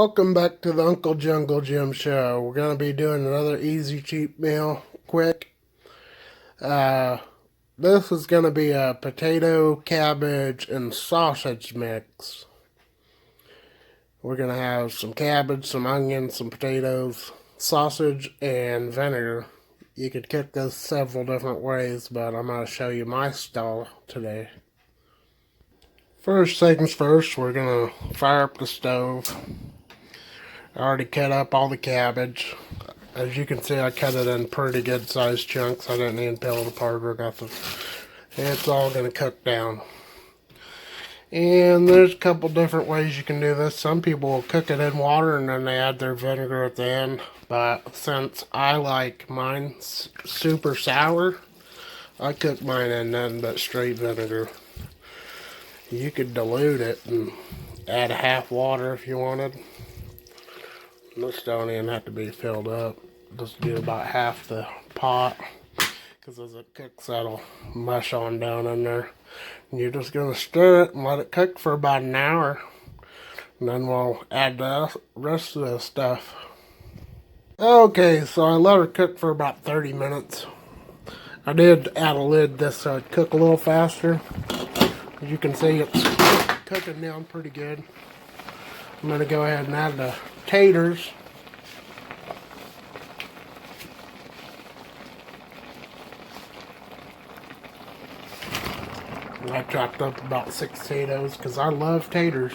Welcome back to the Uncle Jungle Jim Show. We're going to be doing another easy, cheap meal, quick. Uh, this is going to be a potato, cabbage, and sausage mix. We're going to have some cabbage, some onions, some potatoes, sausage, and vinegar. You could cook this several different ways, but I'm going to show you my style today. First things first, we're going to fire up the stove. I already cut up all the cabbage. As you can see, I cut it in pretty good sized chunks. I didn't even peel it apart or nothing. It's all going to cook down. And there's a couple different ways you can do this. Some people will cook it in water and then they add their vinegar at the end. But since I like mine super sour, I cook mine in nothing but straight vinegar. You could dilute it and add a half water if you wanted. This don't even have to be filled up. Just do about half the pot, because as it cooks, that'll mush on down in there. And you're just going to stir it and let it cook for about an hour. And then we'll add the rest of the stuff. Okay, so I let her cook for about 30 minutes. I did add a lid this so it'd cook a little faster. As you can see, it's cooking down pretty good. I'm going to go ahead and add the taters. I chopped up about 6 potatoes because I love taters.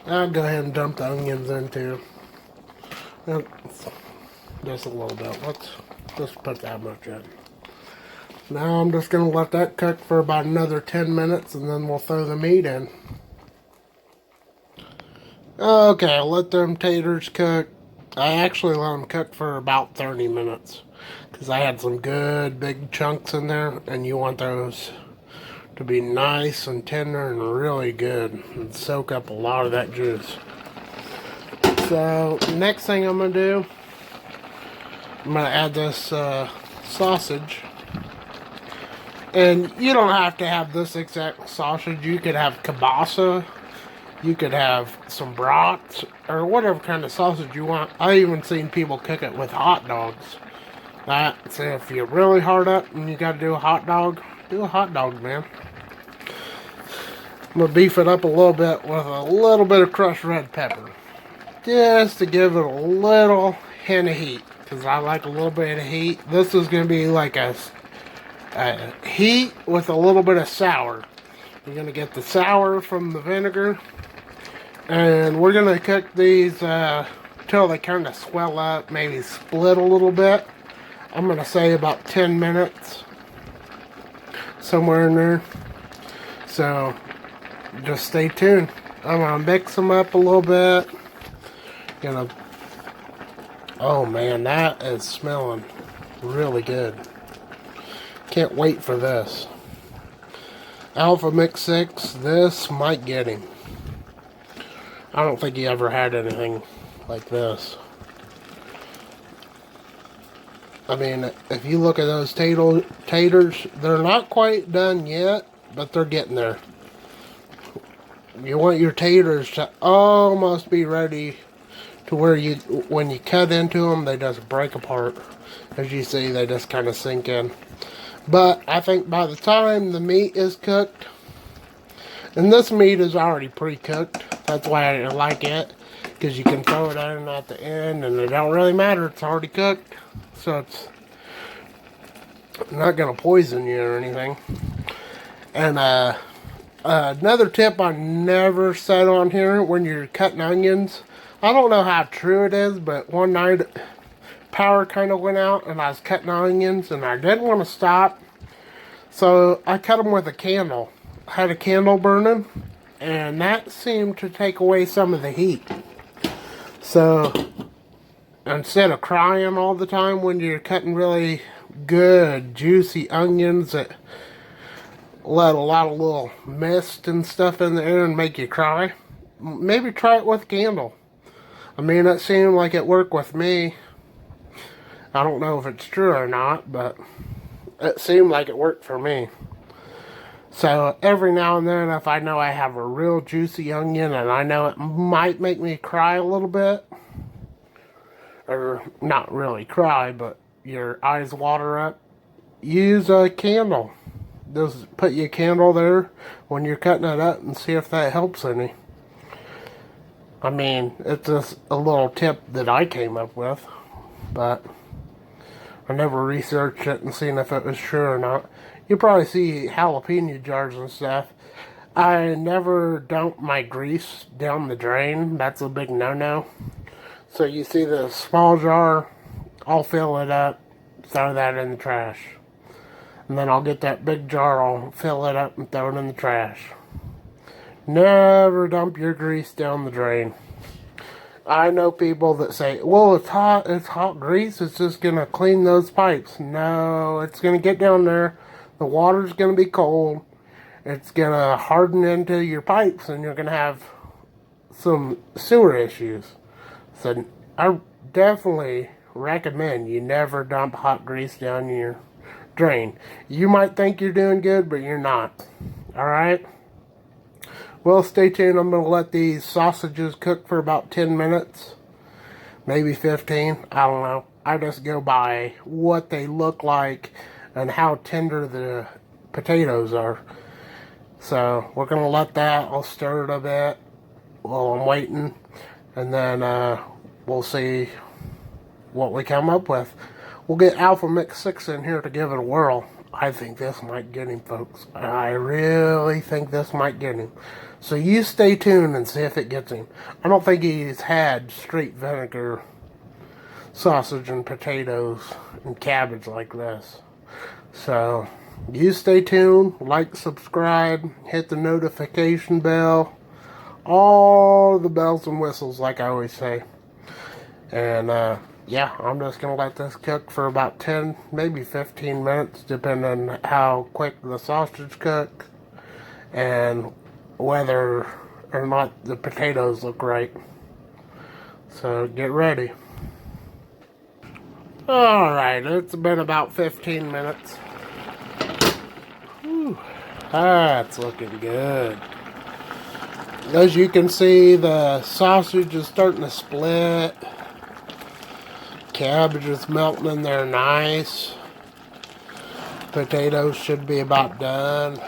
I'll go ahead and dump the onions in too. Just a little bit. Let's just put that much in. Now I'm just going to let that cook for about another 10 minutes and then we'll throw the meat in. Okay, I'll let them taters cook. I actually let them cook for about 30 minutes because I had some good big chunks in there, and you want those to be nice and tender and really good and soak up a lot of that juice. So next thing I'm going to do, I'm going to add this sausage. And you don't have to have this exact sausage. You could have kielbasa. You could have some brats or whatever kind of sausage you want. I even seen people cook it with hot dogs. So if you're really hard up and you got to do a hot dog, man. I'm going to beef it up a little bit with a little bit of crushed red pepper. Just to give it a little hint of heat. Because I like a little bit of heat. This is going to be like a heat with a little bit of sour. You're going to get the sour from the vinegar. And we're going to cook these till they kind of swell up, maybe split a little bit. I'm going to say about 10 minutes. Somewhere in there. So, just stay tuned. I'm going to mix them up a little bit. Oh man, that is smelling really good. Can't wait for this. Alphamix 6, this might get him. I don't think he ever had anything like this. I mean, if you look at those taters, they're not quite done yet, but they're getting there. You want your taters to almost be ready to where when you cut into them, they just break apart. As you see, they just kind of sink in. But I think by the time the meat is cooked, and this meat is already pre-cooked, that's why I like it, because you can throw it in at the end and it don't really matter, it's already cooked, so it's not going to poison you or anything. And another tip I never said on here, when you're cutting onions, I don't know how true it is, but one night power kind of went out and I was cutting onions and I didn't want to stop, so I cut them with a candle. I had a candle burning and that seemed to take away some of the heat. So instead of crying all the time when you're cutting really good juicy onions that let a lot of little mist and stuff in the air and make you cry, maybe try it with a candle. I mean, it seemed like it worked with me. I don't know if it's true or not, but it seemed like it worked for me. So every now and then, if I know I have a real juicy onion and I know it might make me cry a little bit, or not really cry, but your eyes water up, use a candle. Just put your candle there when you're cutting it up and see if that helps any. I mean, it's just a little tip that I came up with, but I never researched it and seen if it was true or not. You probably see jalapeno jars and stuff. I never dump my grease down the drain. That's a big no-no. So you see the small jar, I'll fill it up, throw that in the trash. And then I'll get that big jar, I'll fill it up and throw it in the trash. Never dump your grease down the drain. I know people that say, well, it's hot grease, it's just going to clean those pipes. No, it's going to get down there, the water's going to be cold, it's going to harden into your pipes, and you're going to have some sewer issues. So I definitely recommend you never dump hot grease down your drain. You might think you're doing good, but you're not. Alright? Well, stay tuned. I'm going to let these sausages cook for about 10 minutes. Maybe 15. I don't know. I just go by what they look like and how tender the potatoes are. So, we're going to let that. I'll stir it a bit while I'm waiting. And then we'll see what we come up with. We'll get Alphamix 6 in here to give it a whirl. I think this might get him, folks. I really think this might get him. So you stay tuned and see if it gets him. I don't think he's had straight vinegar sausage and potatoes and cabbage like this. So you stay tuned, like, subscribe, hit the notification bell, all the bells and whistles like I always say. And yeah, I'm just going to let this cook for about 10, maybe 15 minutes, depending on how quick the sausage cooks and whether or not the potatoes look right. So get ready. Alright, it's been about 15 minutes. Whew, that's looking good. As you can see, the sausage is starting to split. Cabbage is melting in there nice. Potatoes should be about done.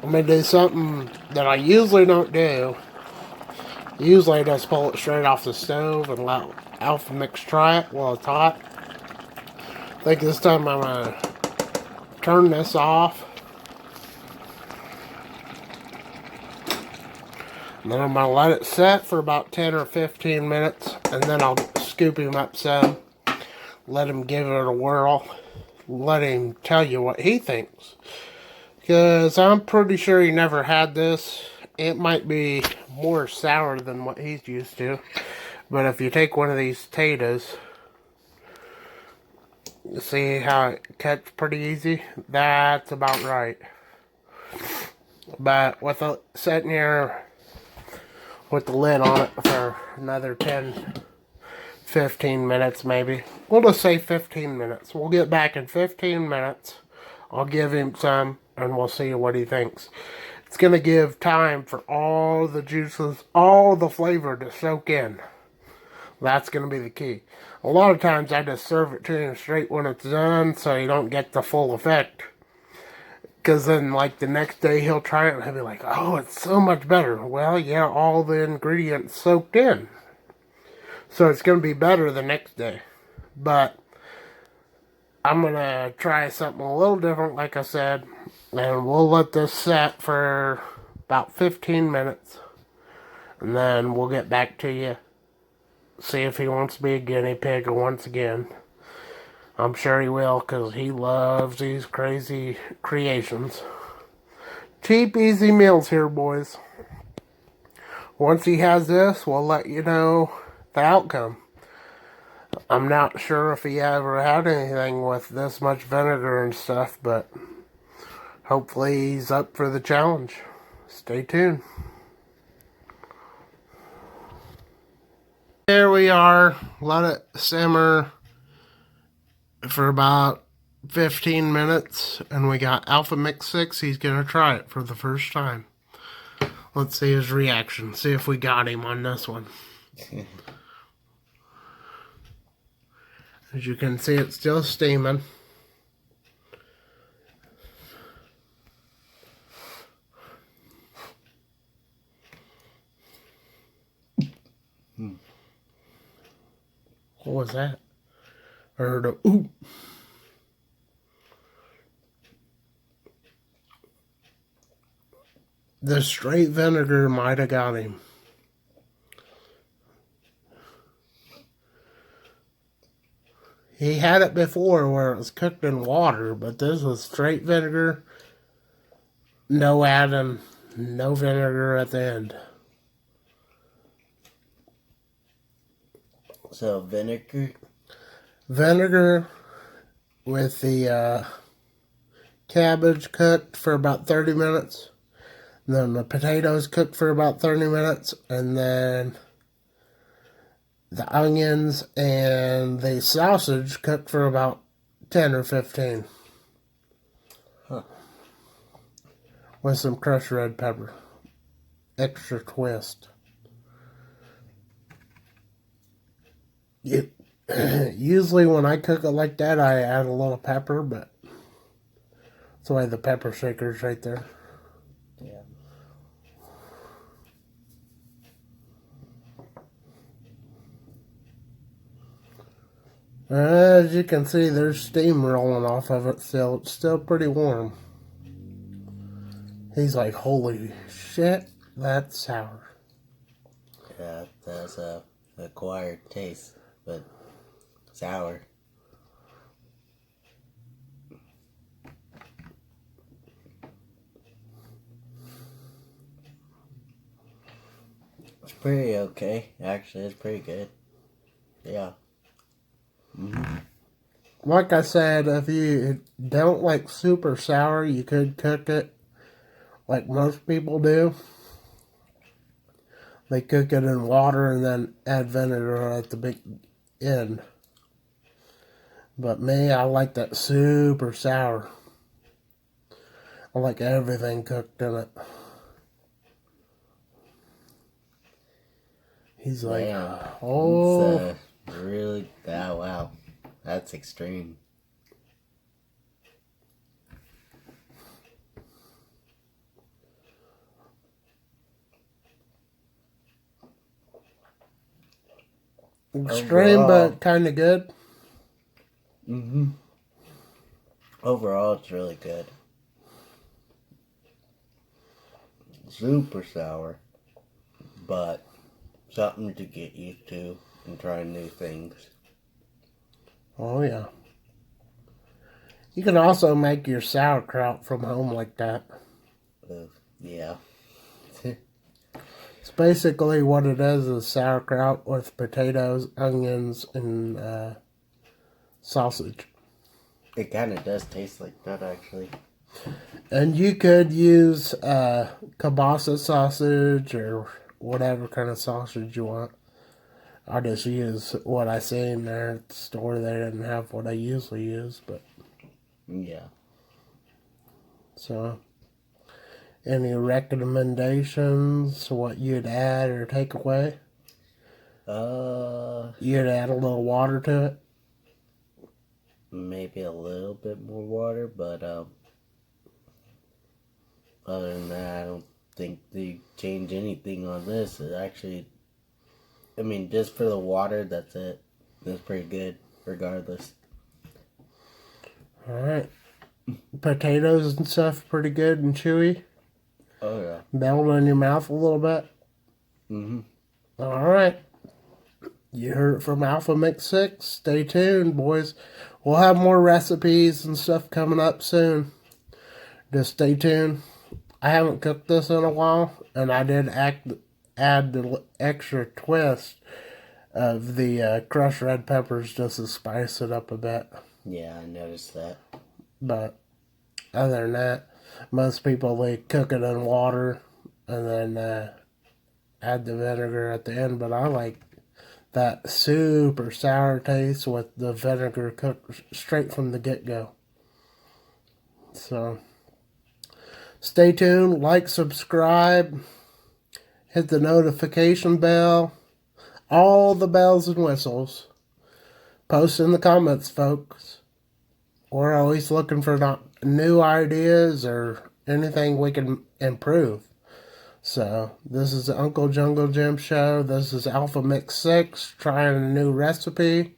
I'm going to do something that I usually don't do. Usually I just pull it straight off the stove and let Alphamix try it while it's hot. I think this time I'm going to turn this off. And then I'm going to let it set for about 10 or 15 minutes. And then I'll scoop him up some. Let him give it a whirl. Let him tell you what he thinks. Because I'm pretty sure he never had this. It might be more sour than what he's used to. But if you take one of these potatoes, you see how it cuts pretty easy? That's about right. But with it sitting here with the lid on it for another 10, 15 minutes maybe. We'll just say 15 minutes. We'll get back in 15 minutes. I'll give him some and we'll see what he thinks. It's going to give time for all the juices, all the flavor to soak in. That's going to be the key. A lot of times I just serve it to him straight when it's done so you don't get the full effect. Because then, like, the next day he'll try it and he'll be like, oh, it's so much better. Well, yeah, all the ingredients soaked in. So it's going to be better the next day. But I'm going to try something a little different, like I said. And we'll let this set for about 15 minutes. And then we'll get back to you. See if he wants to be a guinea pig once again. I'm sure he will, because he loves these crazy creations. Cheap, easy meals here, boys. Once he has this, we'll let you know the outcome. I'm not sure if he ever had anything with this much vinegar and stuff, but hopefully he's up for the challenge. Stay tuned. There we are. Let it simmer for about 15 minutes, and we got Alphamix 6. He's going to try it for the first time. Let's see his reaction. See if we got him on this one. As you can see, it's still steaming. What was that? I heard a ooh. The straight vinegar might have got him. He had it before where it was cooked in water, but this was straight vinegar. No adding, no vinegar at the end. So vinegar? Vinegar with the cabbage cooked for about 30 minutes. And then the potatoes cooked for about 30 minutes. And then the onions and the sausage cooked for about 10 or 15. Huh. With some crushed red pepper. Extra twist. Usually when I cook it like that, I add a little pepper, but that's why the pepper shaker's right there. Yeah. As you can see, there's steam rolling off of it still. It's still pretty warm. He's like, holy shit, that's sour. Yeah, that's a acquired taste, but sour. It's pretty okay. Actually, it's pretty good. Yeah. Mm-hmm. Like I said, if you don't like super sour, you could cook it like most people do. They cook it in water and then add vinegar at the big end. But me, I like that super sour. I like everything cooked in it. He's like, Damn. oh. It's really, wow. That's extreme. Extreme, but kind of good. Mm-hmm. Overall, it's really good. Super sour, but something to get used to and try new things. Oh, yeah. You can also make your sauerkraut from home like that. Yeah. It's basically what it is sauerkraut with potatoes, onions, and sausage. It kind of does taste like that, actually. And you could use kielbasa sausage or whatever kind of sausage you want. I just use what I seen there at the store. They didn't have what I usually use, but Yeah. so any recommendations? What you'd add or take away? You'd add a little water to it. Maybe a little bit more water, but other than that, I don't think they change anything on this. It actually, I mean, just for the water, that's it. It's pretty good, regardless. All right. Potatoes and stuff pretty good and chewy. Oh yeah. Melt in your mouth a little bit. Mm-hmm. All right. You heard it from Alphamix 6. Stay tuned, boys. We'll have more recipes and stuff coming up soon. Just stay tuned. I haven't cooked this in a while, and I did add the extra twist of the crushed red peppers just to spice it up a bit. Yeah, I noticed that. But other than that, most people, they cook it in water and then add the vinegar at the end. But I like that super sour taste with the vinegar cooked straight from the get-go. So stay tuned, like, subscribe, hit the notification bell, all the bells and whistles. Post in the comments, folks. We're always looking for new ideas or anything we can improve. So, this is the Uncle Jungle Jim Show. This is Alphamix 6, trying a new recipe.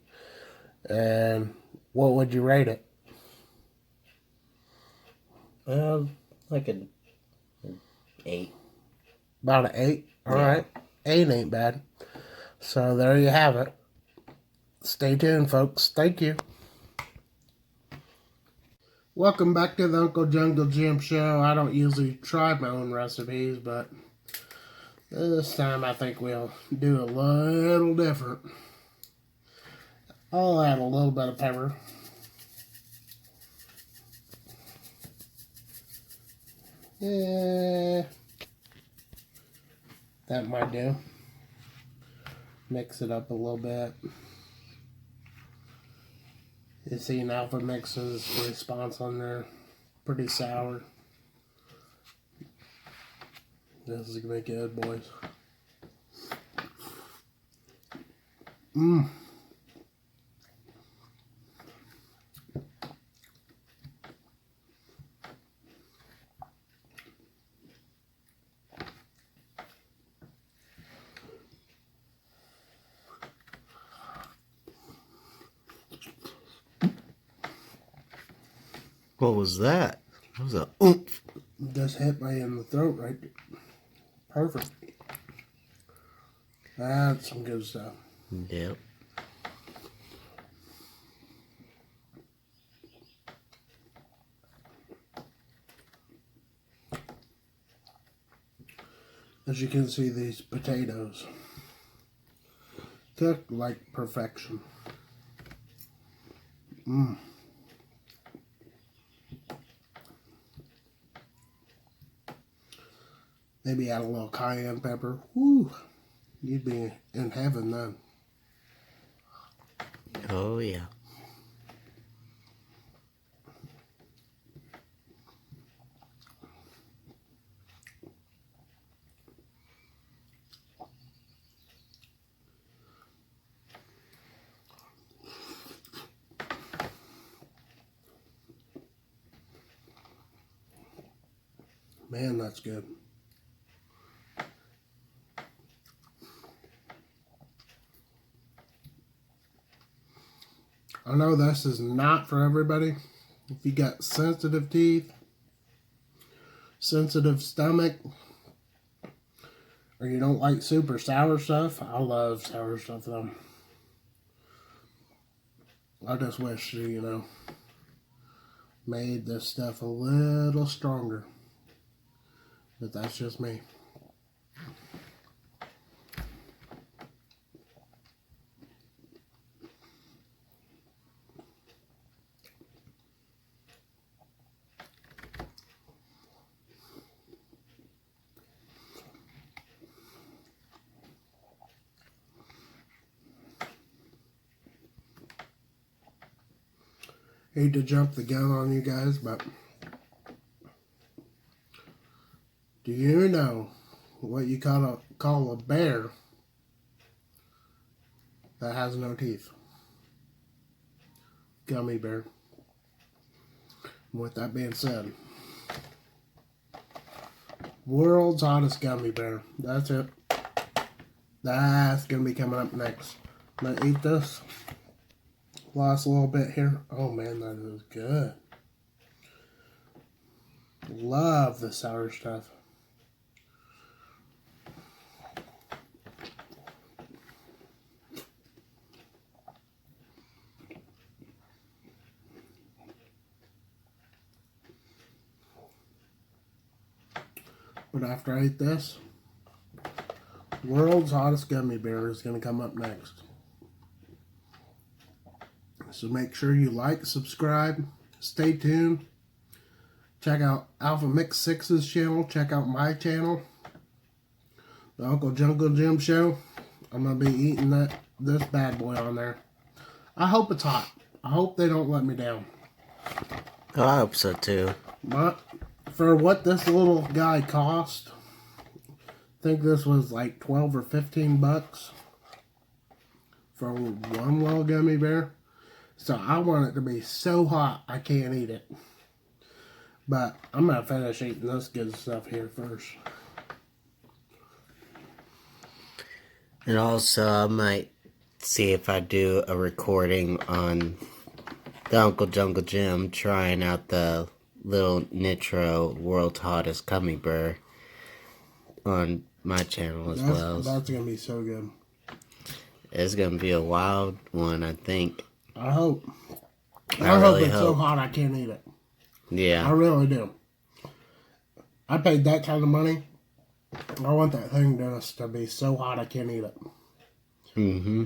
And what would you rate it? Like an 8. About an 8? Alright. 8 ain't bad. So, there you have it. Stay tuned, folks. Thank you. Welcome back to the Uncle Jungle Jim Show. I don't usually try my own recipes, but this time I think we'll do a little different. I'll add a little bit of pepper. Yeah, that might do. Mix it up a little bit. You see Alphamix's response on there. Pretty sour. This is gonna be good, boys. What was that? That was a oomph. Just hit me in the throat right there. Perfect. That's some good stuff. Yep. As you can see, these potatoes cooked like perfection. Maybe add a little cayenne pepper. Woo! You'd be in heaven then. Oh, yeah. Man, that's good. I know this is not for everybody. If you got sensitive teeth, sensitive stomach, or you don't like super sour stuff, I love sour stuff though. I just wish, made this stuff a little stronger. But that's just me. Hate to jump the gun on you guys, but do you know what you call a bear that has no teeth? Gummy bear. With that being said, world's hottest gummy bear. That's it. That's going to be coming up next. I'm going to eat this. Last little bit here. Oh man, that is good. Love the sour stuff. But after I eat this, world's hottest gummy bear is going to come up next. So make sure you like, subscribe, stay tuned. Check out Alphamix 6's channel. Check out my channel, the Uncle Jungle Jim Show. I'm going to be eating this bad boy on there. I hope it's hot. I hope they don't let me down. I hope so too. For what this little guy cost, I think this was like 12 or 15 bucks for one little gummy bear. So I want it to be so hot I can't eat it. But I'm going to finish eating this good stuff here first. And also, I might see if I do a recording on the Uncle Jungle Jim trying out the little Nitro World's Hottest Gummy Bear on my channel as well. That's going to be so good. It's going to be a wild one, I think. I hope. I hope really it's so hope. hot I can't eat it. Yeah. I really do. I paid that kind of money. I want that thing just to be so hot I can't eat it. Mm-hmm.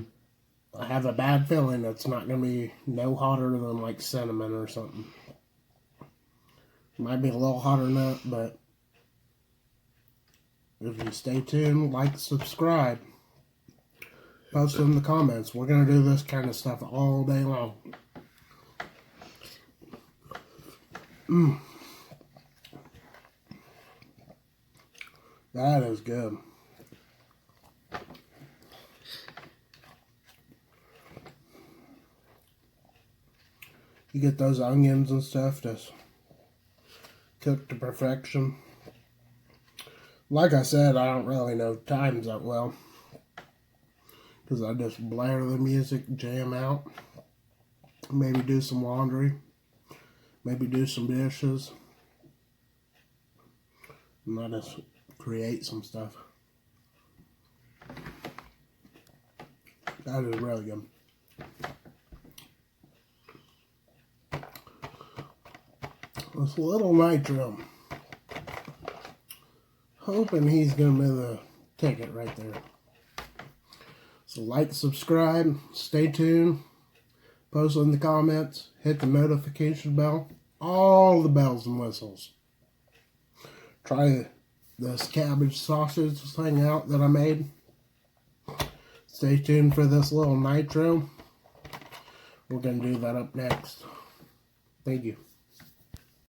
I have a bad feeling it's not going to be no hotter than like cinnamon or something. Might be a little hotter than that, but if you stay tuned, like, subscribe, post in the comments. We're going to do this kind of stuff all day long. That is good. You get those onions and stuff just cooked to perfection. Like I said, I don't really know times that well, because I just blare the music, jam out, maybe do some laundry, maybe do some dishes, and I just create some stuff. That is really good. This little Nitro, hoping he's gonna be the ticket right there. So like, subscribe, stay tuned, post in the comments, hit the notification bell, all the bells and whistles. Try this cabbage sausage thing out that I made. Stay tuned for this little Nitro. We're gonna do that up next. Thank you.